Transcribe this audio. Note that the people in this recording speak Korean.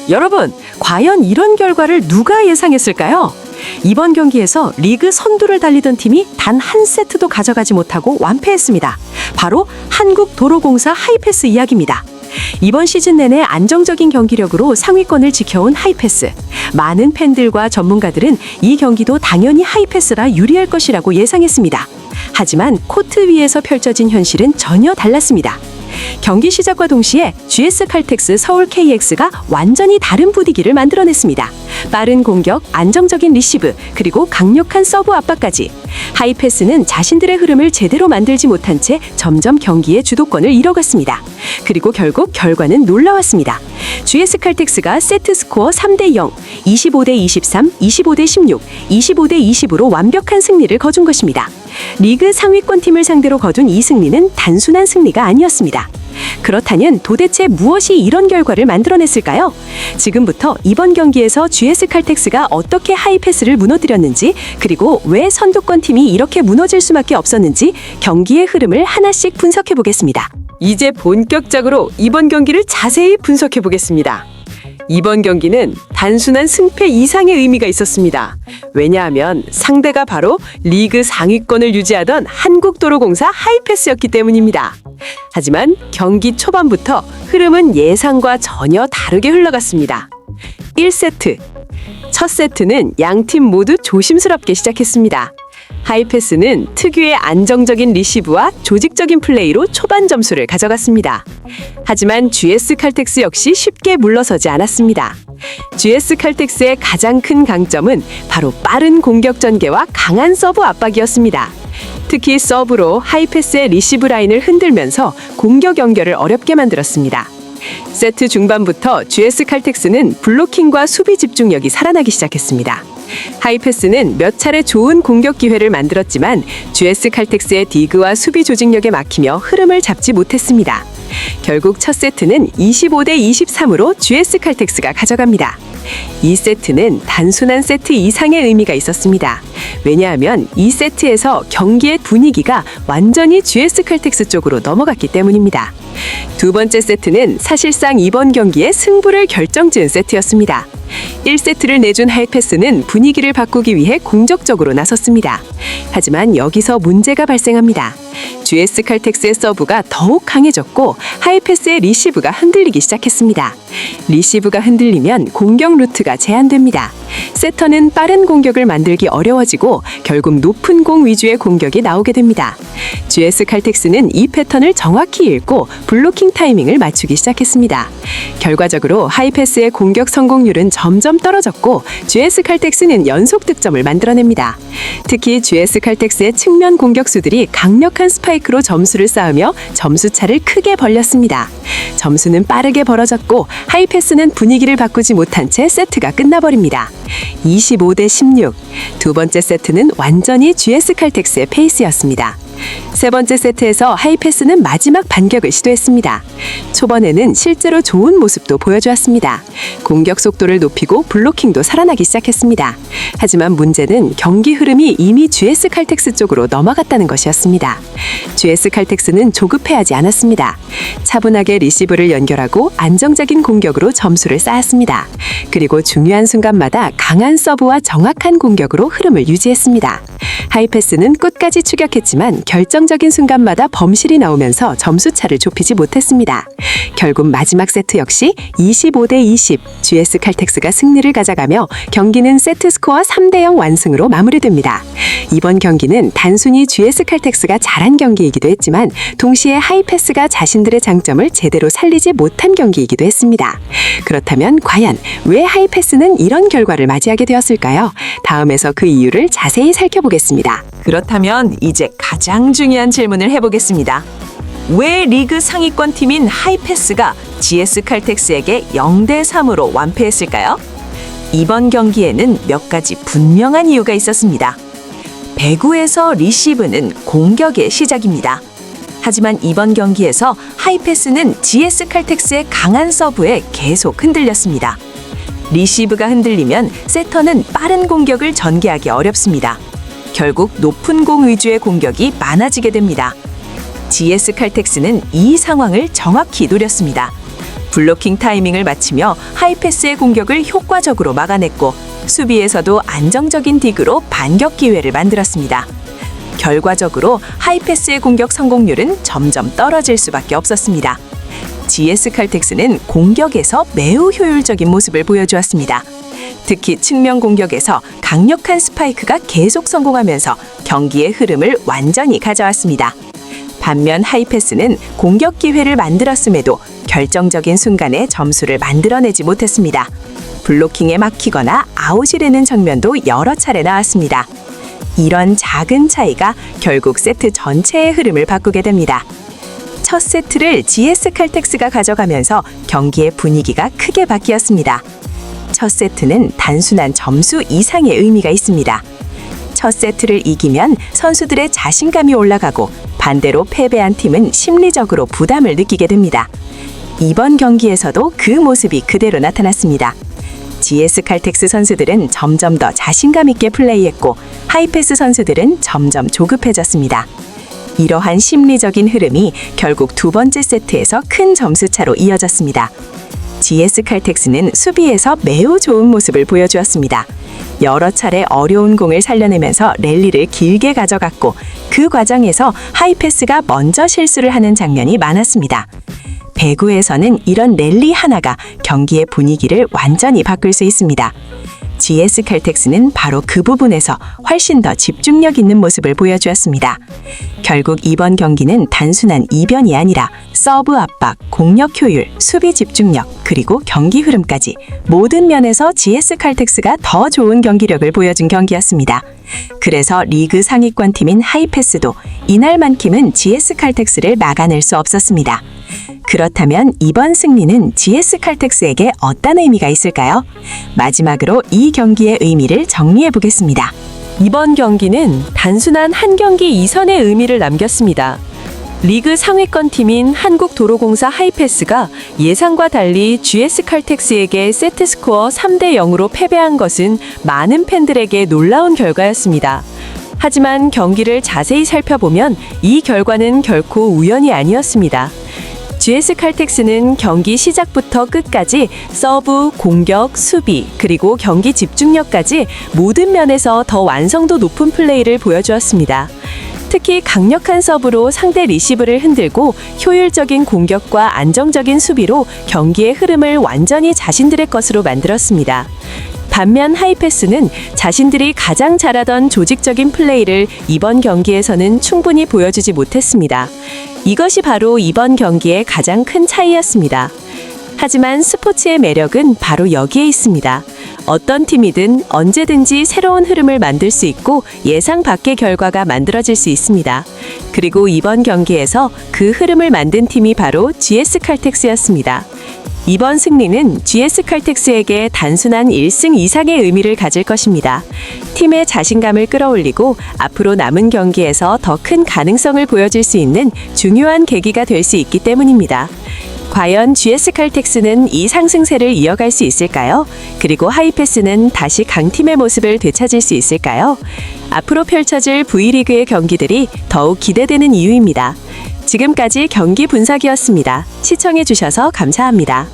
여러분, 과연 이런 결과를 누가 예상했을까요? 이번 경기에서 리그 선두를 달리던 팀이 단 한 세트도 가져가지 못하고 완패했습니다. 바로 한국도로공사 하이패스 이야기입니다. 이번 시즌 내내 안정적인 경기력으로 상위권을 지켜온 하이패스. 많은 팬들과 전문가들은 이 경기도 당연히 하이패스라 유리할 것이라고 예상했습니다. 하지만 코트 위에서 펼쳐진 현실은 전혀 달랐습니다. 경기 시작과 동시에 GS칼텍스 서울 KX가 완전히 다른 분위기를 만들어냈습니다. 빠른 공격, 안정적인 리시브, 그리고 강력한 서브 압박까지. 하이패스는 자신들의 흐름을 제대로 만들지 못한 채 점점 경기의 주도권을 잃어갔습니다. 그리고 결국 결과는 놀라웠습니다. GS칼텍스가 세트 스코어 3대0, 25대23, 25대16, 25대20으로 완벽한 승리를 거둔 것입니다. 리그 상위권 팀을 상대로 거둔 이 승리는 단순한 승리가 아니었습니다. 그렇다면 도대체 무엇이 이런 결과를 만들어냈을까요? 지금부터 이번 경기에서 GS칼텍스가 어떻게 하이패스를 무너뜨렸는지, 그리고 왜 선두권 팀이 이렇게 무너질 수밖에 없었는지 경기의 흐름을 하나씩 분석해 보겠습니다. 이제 본격적으로 이번 경기를 자세히 분석해 보겠습니다. 이번 경기는 단순한 승패 이상의 의미가 있었습니다. 왜냐하면 상대가 바로 리그 상위권을 유지하던 한국도로공사 하이패스였기 때문입니다. 하지만 경기 초반부터 흐름은 예상과 전혀 다르게 흘러갔습니다. 1세트. 첫 세트는 양팀 모두 조심스럽게 시작했습니다. 하이패스는 특유의 안정적인 리시브와 조직적인 플레이로 초반 점수를 가져갔습니다. 하지만 GS칼텍스 역시 쉽게 물러서지 않았습니다. GS칼텍스의 가장 큰 강점은 바로 빠른 공격 전개와 강한 서브 압박이었습니다. 특히 서브로 하이패스의 리시브 라인을 흔들면서 공격 연결을 어렵게 만들었습니다. 세트 중반부터 GS칼텍스는 블로킹과 수비 집중력이 살아나기 시작했습니다. 하이패스는 몇 차례 좋은 공격 기회를 만들었지만 GS칼텍스의 디그와 수비 조직력에 막히며 흐름을 잡지 못했습니다. 결국 첫 세트는 25대23으로 GS칼텍스가 가져갑니다. 이 세트는 단순한 세트 이상의 의미가 있었습니다. 왜냐하면 이 세트에서 경기의 분위기가 완전히 GS칼텍스 쪽으로 넘어갔기 때문입니다. 두 번째 세트는 사실상 이번 경기의 승부를 결정지은 세트였습니다. 1세트를 내준 하이패스는 분위기를 바꾸기 위해 공격적으로 나섰습니다. 하지만 여기서 문제가 발생합니다. GS칼텍스의 서브가 더욱 강해졌고 하이패스의 리시브가 흔들리기 시작했습니다. 리시브가 흔들리면 공격 루트가 제한됩니다. 세터는 빠른 공격을 만들기 어려워지고 결국 높은 공 위주의 공격이 나오게 됩니다. GS칼텍스는 이 패턴을 정확히 읽고 블로킹 타이밍을 맞추기 시작했습니다. 결과적으로 하이패스의 공격 성공률은 점점 떨어졌고 GS칼텍스는 연속 득점을 만들어냅니다. 특히 GS칼텍스의 측면 공격수들이 강력한 스파이크로 점수를 쌓으며 점수차를 크게 벌렸습니다. 점수는 빠르게 벌어졌고 하이패스는 분위기를 바꾸지 못한 채 세트가 끝나버립니다. 25대16. 두 번째 세트는 완전히 GS칼텍스의 페이스였습니다. 세 번째 세트에서 하이패스는 마지막 반격을 시도했습니다. 초반에는 실제로 좋은 모습도 보여주었습니다. 공격 속도를 높이고 블로킹도 살아나기 시작했습니다. 하지만 문제는 경기 흐름이 이미 GS칼텍스 쪽으로 넘어갔다는 것이었습니다. GS칼텍스는 조급해하지 않았습니다. 차분하게 리시브를 연결하고 안정적인 공격으로 점수를 쌓았습니다. 그리고 중요한 순간마다 강한 서브와 정확한 공격으로 흐름을 유지했습니다. 하이패스는 끝까지 추격했지만 결정적인 순간마다 범실이 나오면서 점수차를 좁히지 못했습니다. 결국 마지막 세트 역시 25대20, GS칼텍스가 승리를 가져가며 경기는 세트 스코어 3대0 완승으로 마무리됩니다. 이번 경기는 단순히 GS칼텍스가 잘한 경기이기도 했지만 동시에 하이패스가 자신들의 장점을 제대로 살리지 못한 경기이기도 했습니다. 그렇다면 과연 왜 하이패스는 이런 결과를 맞이하게 되었을까요? 다음에서 그 이유를 자세히 살펴보겠습니다. 그렇다면 이제 가장 중요한 질문을 해보겠습니다. 왜 리그 상위권 팀인 하이패스가 GS칼텍스에게 0대3으로 완패했을까요? 이번 경기에는 몇 가지 분명한 이유가 있었습니다. 배구에서 리시브는 공격의 시작입니다. 하지만 이번 경기에서 하이패스는 GS칼텍스의 강한 서브에 계속 흔들렸습니다. 리시브가 흔들리면 세터는 빠른 공격을 전개하기 어렵습니다. 결국 높은 공 위주의 공격이 많아지게 됩니다. GS칼텍스는 이 상황을 정확히 노렸습니다. 블로킹 타이밍을 맞추며 하이패스의 공격을 효과적으로 막아냈고 수비에서도 안정적인 디그로 반격 기회를 만들었습니다. 결과적으로 하이패스의 공격 성공률은 점점 떨어질 수밖에 없었습니다. GS 칼텍스는 공격에서 매우 효율적인 모습을 보여주었습니다. 특히 측면 공격에서 강력한 스파이크가 계속 성공하면서 경기의 흐름을 완전히 가져왔습니다. 반면 하이패스는 공격 기회를 만들었음에도 결정적인 순간에 점수를 만들어내지 못했습니다. 블로킹에 막히거나 아웃이 되는 장면도 여러 차례 나왔습니다. 이런 작은 차이가 결국 세트 전체의 흐름을 바꾸게 됩니다. 첫 세트를 GS 칼텍스가 가져가면서 경기의 분위기가 크게 바뀌었습니다. 첫 세트는 단순한 점수 이상의 의미가 있습니다. 첫 세트를 이기면 선수들의 자신감이 올라가고 반대로 패배한 팀은 심리적으로 부담을 느끼게 됩니다. 이번 경기에서도 그 모습이 그대로 나타났습니다. GS 칼텍스 선수들은 점점 더 자신감 있게 플레이했고 하이패스 선수들은 점점 조급해졌습니다. 이러한 심리적인 흐름이 결국 두 번째 세트에서 큰 점수차로 이어졌습니다. GS 칼텍스는 수비에서 매우 좋은 모습을 보여주었습니다. 여러 차례 어려운 공을 살려내면서 랠리를 길게 가져갔고 그 과정에서 하이패스가 먼저 실수를 하는 장면이 많았습니다. 배구에서는 이런 랠리 하나가 경기의 분위기를 완전히 바꿀 수 있습니다. GS 칼텍스는 바로 그 부분에서 훨씬 더 집중력 있는 모습을 보여주었습니다. 결국 이번 경기는 단순한 이변이 아니라 서브 압박, 공격 효율, 수비 집중력, 그리고 경기 흐름까지 모든 면에서 GS 칼텍스가 더 좋은 경기력을 보여준 경기였습니다. 그래서 리그 상위권 팀인 하이패스도 이날만큼은 GS 칼텍스를 막아낼 수 없었습니다. 그렇다면 이번 승리는 GS 칼텍스에게 어떤 의미가 있을까요? 마지막으로 이 경기의 의미를 정리해 보겠습니다. 이번 경기는 단순한 한 경기 이선의 의미를 남겼습니다. 리그 상위권 팀인 한국도로공사 하이패스가 예상과 달리 GS 칼텍스에게 세트스코어 3대 0으로 패배한 것은 많은 팬들에게 놀라운 결과였습니다. 하지만 경기를 자세히 살펴보면 이 결과는 결코 우연이 아니었습니다. GS 칼텍스는 경기 시작부터 끝까지 서브, 공격, 수비, 그리고 경기 집중력까지 모든 면에서 더 완성도 높은 플레이를 보여주었습니다. 특히 강력한 서브로 상대 리시브를 흔들고 효율적인 공격과 안정적인 수비로 경기의 흐름을 완전히 자신들의 것으로 만들었습니다. 반면 하이패스는 자신들이 가장 잘하던 조직적인 플레이를 이번 경기에서는 충분히 보여주지 못했습니다. 이것이 바로 이번 경기의 가장 큰 차이였습니다. 하지만 스포츠의 매력은 바로 여기에 있습니다. 어떤 팀이든 언제든지 새로운 흐름을 만들 수 있고 예상 밖의 결과가 만들어질 수 있습니다. 그리고 이번 경기에서 그 흐름을 만든 팀이 바로 GS 칼텍스였습니다. 이번 승리는 GS 칼텍스에게 단순한 1승 이상의 의미를 가질 것입니다. 팀의 자신감을 끌어올리고 앞으로 남은 경기에서 더 큰 가능성을 보여줄 수 있는 중요한 계기가 될 수 있기 때문입니다. 과연 GS 칼텍스는 이 상승세를 이어갈 수 있을까요? 그리고 하이패스는 다시 강팀의 모습을 되찾을 수 있을까요? 앞으로 펼쳐질 V리그의 경기들이 더욱 기대되는 이유입니다. 지금까지 경기 분석이었습니다. 시청해주셔서 감사합니다.